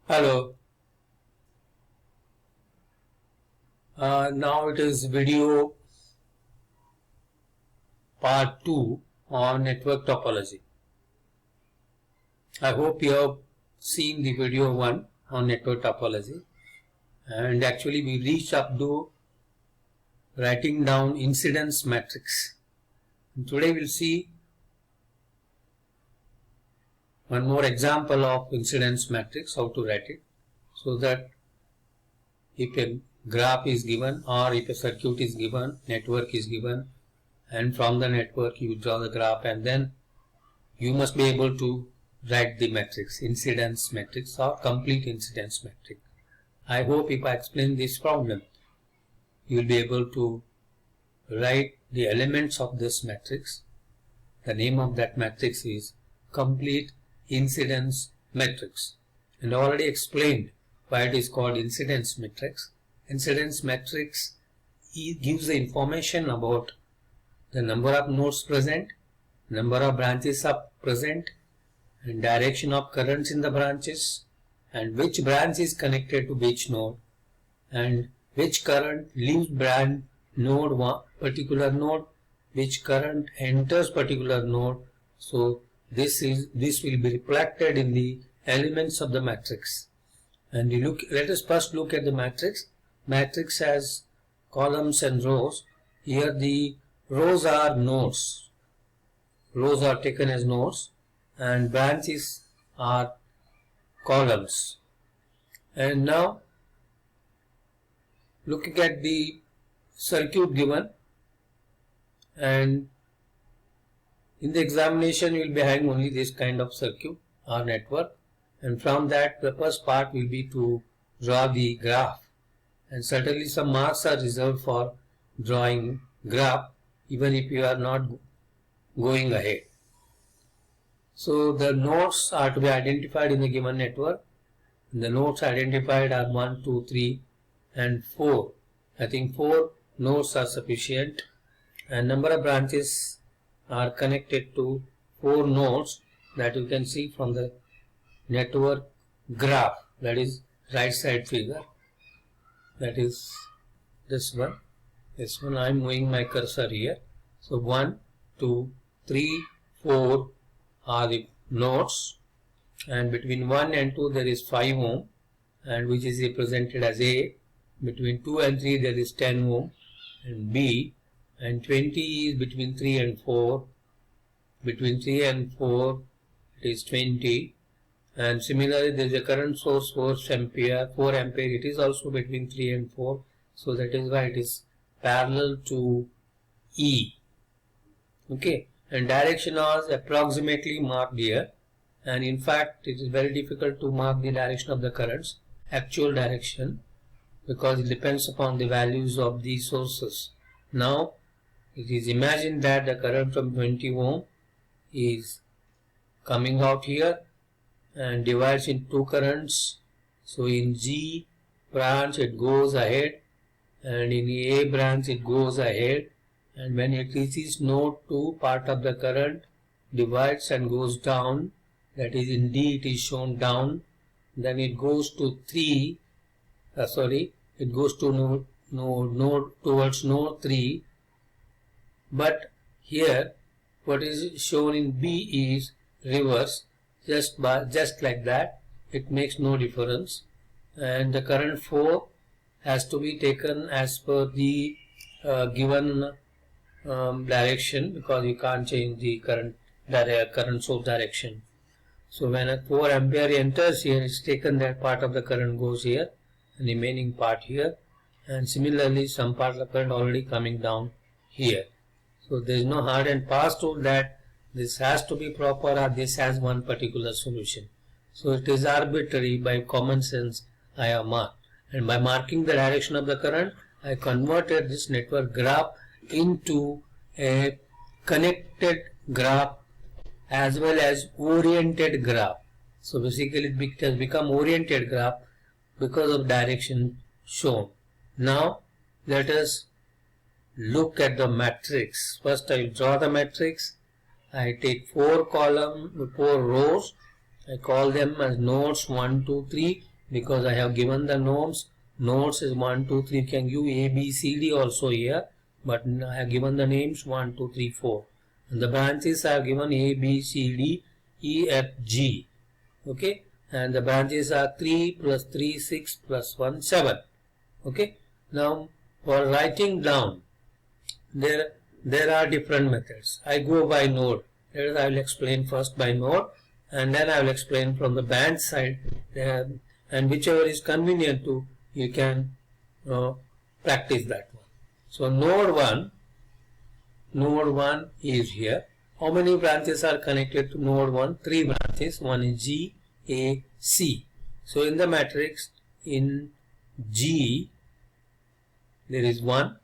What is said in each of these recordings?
Hello. Now it is video part 2 on network topology. I hope you have seen the video 1 on network topology, and actually we reached up to writing down incidence matrix. And today we'll see one more example of incidence matrix, how to write it, so that if a graph is given or if a circuit is given, network is given, and from the network you draw the graph, and then you must be able to write the matrix, incidence matrix or complete incidence matrix. I hope if I explain this problem, you will be able to write the elements of this matrix. The name of that matrix is complete incidence matrix, and I already explained why it is called incidence matrix. Incidence matrix gives the information about the number of nodes present, number of branches are present, and direction of currents in the branches, and which branch is connected to which node, and which current leaves particular node, which current enters particular node. So this will be reflected in the elements of the matrix. And let us first look at the matrix. Matrix has columns and rows. Here the rows are nodes. Rows are taken as nodes and branches are columns. And now looking at the circuit given, and in the examination you will be having only this kind of circuit or network, and from that the first part will be to draw the graph, and certainly some marks are reserved for drawing graph even if you are not going ahead. So the nodes are to be identified in the given network. The nodes identified are 1, 2, 3 and 4. I think 4 nodes are sufficient, and number of branches are connected to 4 nodes that you can see from the network graph, that is right side figure, that is this one. I am moving my cursor here. So 1, 2, 3, 4 are the nodes, and between 1 and 2 there is 5 ohm, and which is represented as A. Between 2 and 3 there is 10 ohm and B, and 20 is between 3 and 4. Between 3 and 4 it is 20, and similarly there is a current source 4 ampere, it is also between 3 and 4, so that is why it is parallel to E. Okay, and direction is approximately marked here, and in fact it is very difficult to mark the direction of the currents, actual direction, because it depends upon the values of the sources. Now it is imagined that the current from 20 ohm is coming out here and divides in two currents. So in G branch it goes ahead, and in A branch it goes ahead, and when it reaches node 2, part of the current divides and goes down, that is in D it is shown down. Then it goes to it goes to node towards node 3, but here what is shown in B is reverse, just like that. It makes no difference, and the current 4 has to be taken as per the given direction, because you can't change the current source direction. So when a 4 ampere enters here, it's taken that part of the current goes here and remaining part here, and similarly some part of the current already coming down here. So there is no hard and fast rule that this has to be proper or this has one particular solution. So it is arbitrary. By common sense I have marked, and by marking the direction of the current I converted this network graph into a connected graph as well as oriented graph. So basically it has become oriented graph because of direction shown. Now let us look at the matrix. First I will draw the matrix. I take 4 rows. I call them as nodes 1, 2, 3, because I have given the nodes. Nodes is 1, 2, 3. Can give A, B, C, D also here, but I have given the names 1, 2, 3, 4. And the branches I have given A, B, C, D, E, F, G. Okay, and the branches are 3 plus 3, 6 plus 1, 7. Okay, now for writing down, there are different methods. I go by node. That is, I will explain first by node, and then I will explain from the branch side, and whichever is convenient to, you can practice that one. So node 1 is here. How many branches are connected to node 1? 3 branches. One is G, A, C. So in the matrix, in G there is 1,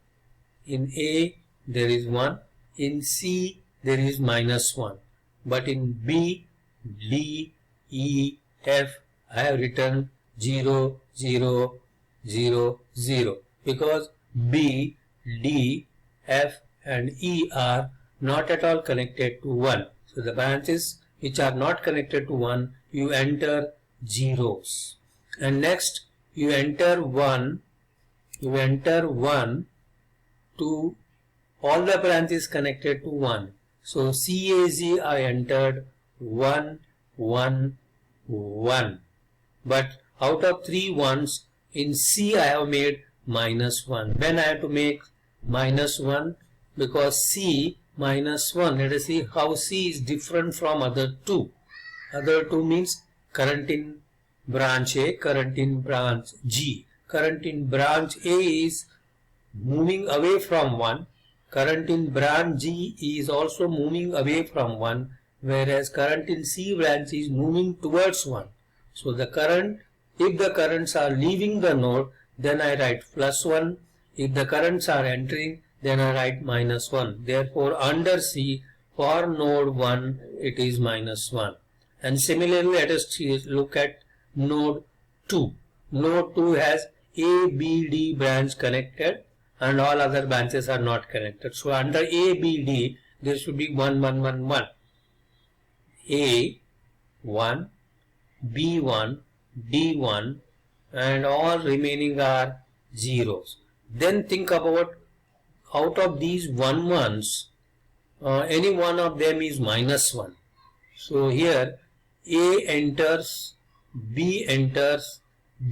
in A there is 1, in C there is -1, but in B, D, E, F I have written 0, 0, 0, 0, because B, D, F and E are not at all connected to 1. So the branches which are not connected to 1, you enter zeros. And next you enter 1 to all the branches connected to 1. So CAZ I entered 1, 1, 1. But out of 3 ones, in C I have made -1. When I have to make -1, because C -1, let us see how C is different from other two. Other two means current in branch A, current in branch G. Current in branch A is moving away from 1. Current in branch G is also moving away from 1, whereas current in C branch is moving towards 1. So the current, if the currents are leaving the node, then I write +1. If the currents are entering, then I write -1. Therefore under C, for node 1, it is -1. And similarly, let us look at node 2. Node 2 has A, B, D branch connected, and all other branches are not connected. So under A, B, D, there should be 1, 1, 1, 1. A, 1, B, 1, D, 1, and all remaining are zeros. Then think about, out of these 1 ones, any one of them is -1. So here A enters, B enters,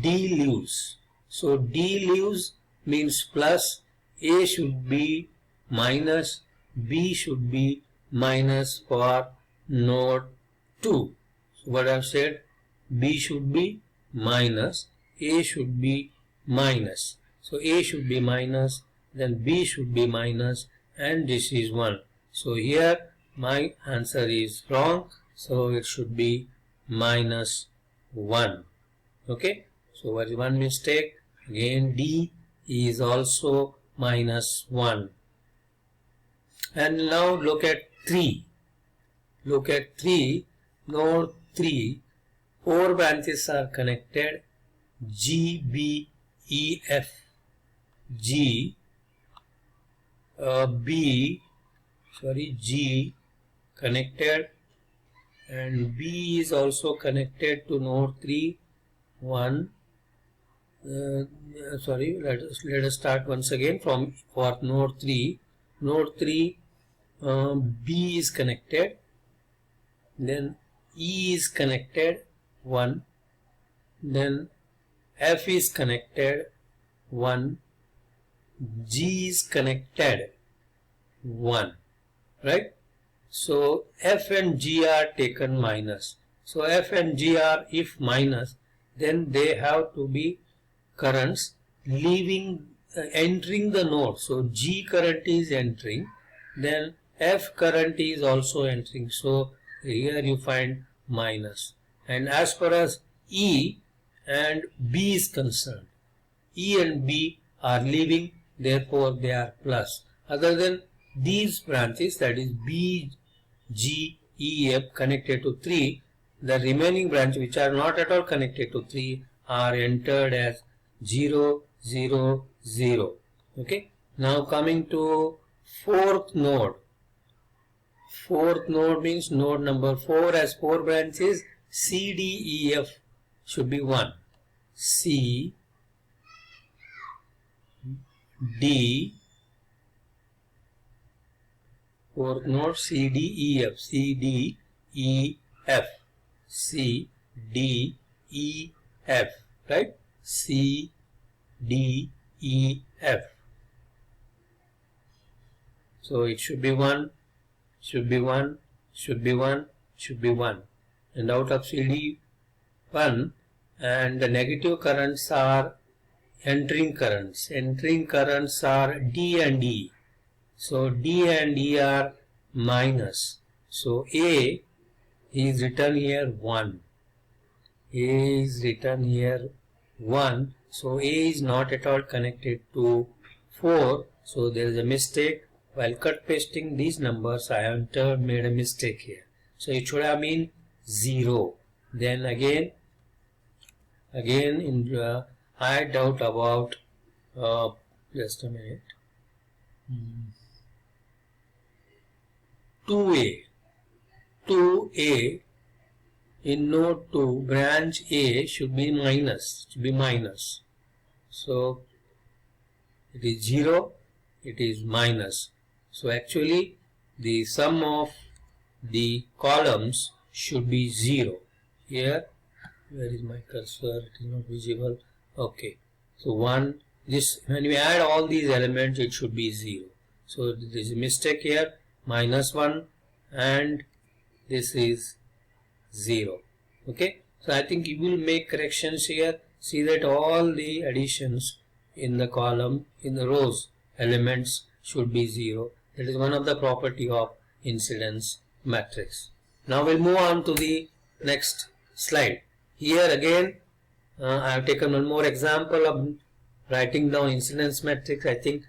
D leaves. So D leaves means plus, A should be minus, B should be minus for node 2. So what I have said, B should be minus, A should be minus. So A should be minus, then B should be minus, and this is 1. So here my answer is wrong. So it should be -1. Okay. So what is one mistake? Again D is also -1. And now look at 3. Look at 3. Node 3. 4 branches are connected. G, B, E, F. G, G connected, and B is also connected to node 3. Let us start once again from for node 3. Node 3, B is connected, then E is connected 1, then F is connected 1, G is connected 1, right? So F and G are taken minus. So F and G are, if minus, then they have to be currents leaving, entering the node. So G current is entering, then F current is also entering. So here you find minus. And as far as E and B is concerned, E and B are leaving, therefore they are plus. Other than these branches, that is B, G, E, F connected to 3, the remaining branch which are not at all connected to 3 are entered as 0, 0, 0. Okay. Now coming to fourth node. Fourth node means node number 4 has 4 branches. C, D, E, F should be 1. C, D, fourth node C, D, E, F, C, D, E, F, C, D, E, F, right? C, D, E, F. So it should be 1, should be 1, should be 1, should be 1. And out of CD 1, and the negative currents are entering currents. Entering currents are D and E. So D and E are minus. So A is written here 1. A is written here 1. So A is not at all connected to 4. So there is a mistake. While cut pasting these numbers, I have made a mistake here. So it should have been 0. Then again I doubt about just a minute. 2A in node 2 branch A should be minus. So it is 0, it is minus. So actually the sum of the columns should be 0. Here, where is my cursor? It is not visible. Okay. So 1, this, when we add all these elements, it should be 0. So there is a mistake here, minus 1, and this is 0. Okay. So I think you will make corrections here. See that all the additions in the column, in the rows, elements should be 0. That is one of the property of incidence matrix. Now we'll move on to the next slide. Here again, I have taken one more example of writing down incidence matrix. I think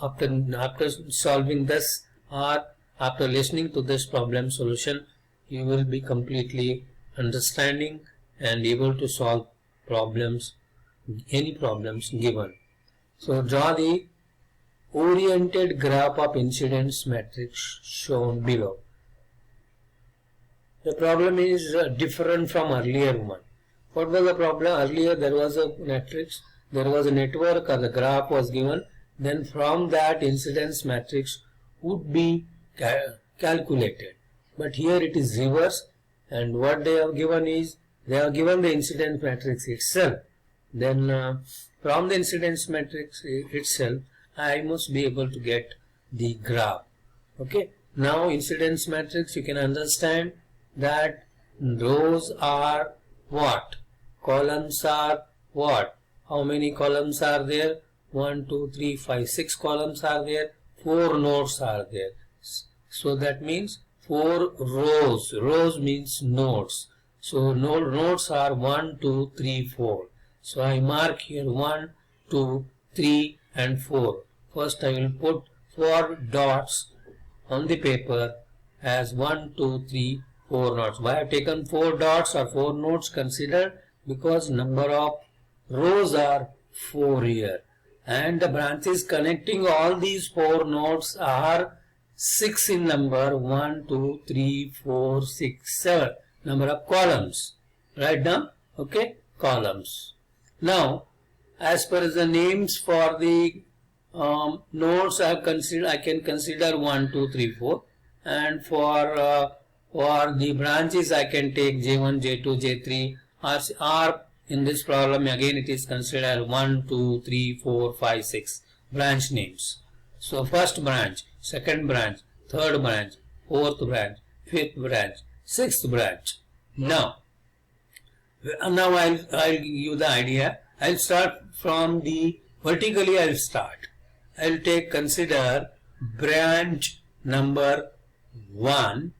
after solving this or after listening to this problem solution, you will be completely understanding and able to solve problems, any problems given. So draw the oriented graph of incidence matrix shown below. The problem is different from earlier one. What was the problem? Earlier there was a matrix, there was a network or the graph was given. Then from that incidence matrix would be calculated. But here it is reverse, and what they have given is, they have given the incidence matrix itself. Then from the incidence matrix itself, I must be able to get the graph. Okay. Now incidence matrix, you can understand that rows are what? Columns are what? How many columns are there? 1, 2, 3, 5, 6 columns are there. 4 nodes are there. So that means 4 rows. Rows means nodes. So nodes are 1, 2, 3, 4. So I mark here 1, 2, 3 and 4. First I will put 4 dots on the paper as 1, 2, 3, 4 nodes. Why I have taken 4 dots or 4 nodes considered? Because number of rows are 4 here. And the branches connecting all these 4 nodes are 6 in number. 1, 2, 3, 4, 6, 7. Number of columns. Write down. Okay. Columns. Now, as per the names for the nodes, I can consider 1, 2, 3, 4. And for the branches, I can take J1, J2, J3. Or in this problem, again it is considered 1, 2, 3, 4, 5, 6 branch names. So first branch, second branch, third branch, fourth branch, fifth branch, sixth branch. Now I'll give you the idea. I'll start from the vertically. I'll start. I'll consider branch number 1.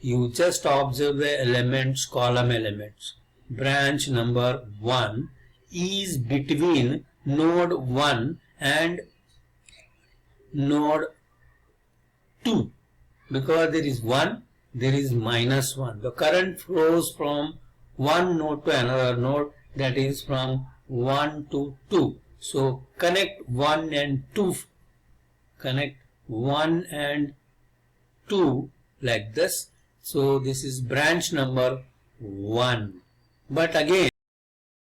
You just observe the elements, column elements. Branch number 1 is between node 1 and node 2. Because there is 1, there is minus 1. The current flows from one node to another node, that is from 1 to 2. So connect 1 and 2. Connect 1 and 2 like this. So this is branch number 1. But again,